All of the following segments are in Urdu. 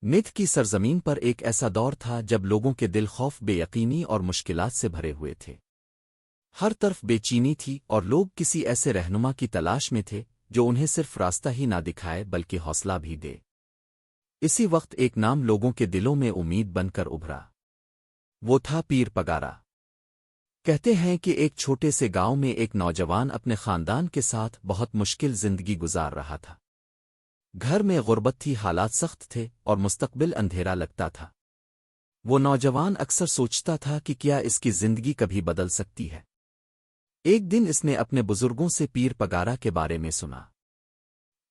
نت کی سرزمین پر ایک ایسا دور تھا جب لوگوں کے دل خوف بے یقینی اور مشکلات سے بھرے ہوئے تھے۔ ہر طرف بے چینی تھی اور لوگ کسی ایسے رہنما کی تلاش میں تھے جو انہیں صرف راستہ ہی نہ دکھائے بلکہ حوصلہ بھی دے۔ اسی وقت ایک نام لوگوں کے دلوں میں امید بن کر ابھرا۔ وہ تھا پیر پگارا۔ کہتے ہیں کہ ایک چھوٹے سے گاؤں میں ایک نوجوان اپنے خاندان کے ساتھ بہت مشکل زندگی گزار رہا تھا۔ گھر میں غربت تھی، حالات سخت تھے اور مستقبل اندھیرا لگتا تھا۔ وہ نوجوان اکثر سوچتا تھا کہ کیا اس کی زندگی کبھی بدل سکتی ہے۔ ایک دن اس نے اپنے بزرگوں سے پیر پگارا کے بارے میں سنا۔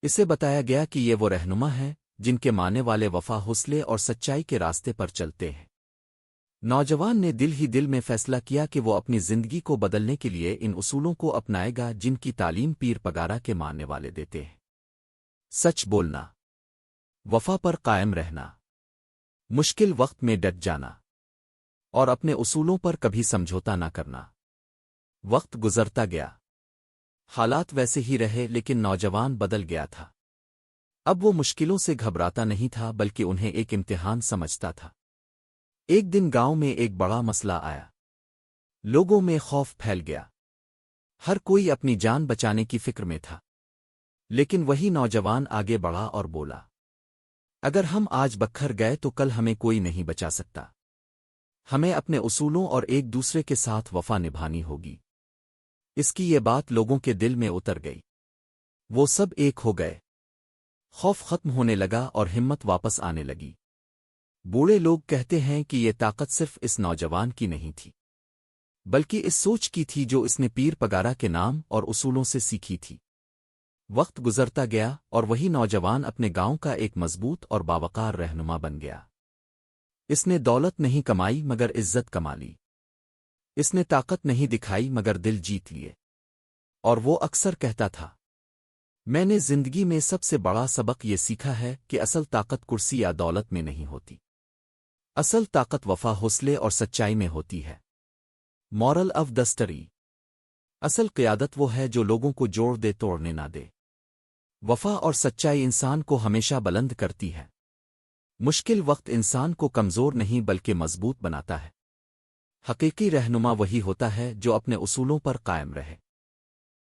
اسے بتایا گیا کہ یہ وہ رہنما ہیں جن کے ماننے والے وفا، حوصلے اور سچائی کے راستے پر چلتے ہیں۔ نوجوان نے دل ہی دل میں فیصلہ کیا کہ وہ اپنی زندگی کو بدلنے کے لیے ان اصولوں کو اپنائے گا جن کی تعلیم پیر پگارا کے ماننے والے دیتے ہیں۔ سچ بولنا، وفا پر قائم رہنا، مشکل وقت میں ڈٹ جانا اور اپنے اصولوں پر کبھی سمجھوتا نہ کرنا۔ وقت گزرتا گیا، حالات ویسے ہی رہے لیکن نوجوان بدل گیا تھا۔ اب وہ مشکلوں سے گھبراتا نہیں تھا بلکہ انہیں ایک امتحان سمجھتا تھا۔ ایک دن گاؤں میں ایک بڑا مسئلہ آیا۔ لوگوں میں خوف پھیل گیا، ہر کوئی اپنی جان بچانے کی فکر میں تھا۔ لیکن وہی نوجوان آگے بڑھا اور بولا، اگر ہم آج بکھر گئے تو کل ہمیں کوئی نہیں بچا سکتا۔ ہمیں اپنے اصولوں اور ایک دوسرے کے ساتھ وفا نبھانی ہوگی۔ اس کی یہ بات لوگوں کے دل میں اتر گئی۔ وہ سب ایک ہو گئے، خوف ختم ہونے لگا اور ہمت واپس آنے لگی۔ بوڑھے لوگ کہتے ہیں کہ یہ طاقت صرف اس نوجوان کی نہیں تھی بلکہ اس سوچ کی تھی جو اس نے پیر پگارا کے نام اور اصولوں سے سیکھی تھی۔ وقت گزرتا گیا اور وہی نوجوان اپنے گاؤں کا ایک مضبوط اور باوقار رہنما بن گیا۔ اس نے دولت نہیں کمائی مگر عزت کما لی۔ اس نے طاقت نہیں دکھائی مگر دل جیت لیے۔ اور وہ اکثر کہتا تھا، میں نے زندگی میں سب سے بڑا سبق یہ سیکھا ہے کہ اصل طاقت کرسی یا دولت میں نہیں ہوتی۔ اصل طاقت وفا، حوصلے اور سچائی میں ہوتی ہے۔ مورل آف دی اسٹوری: اصل قیادت وہ ہے جو لوگوں کو جوڑ دے، توڑنے نہ دے۔ وفا اور سچائی انسان کو ہمیشہ بلند کرتی ہے۔ مشکل وقت انسان کو کمزور نہیں بلکہ مضبوط بناتا ہے۔ حقیقی رہنما وہی ہوتا ہے جو اپنے اصولوں پر قائم رہے۔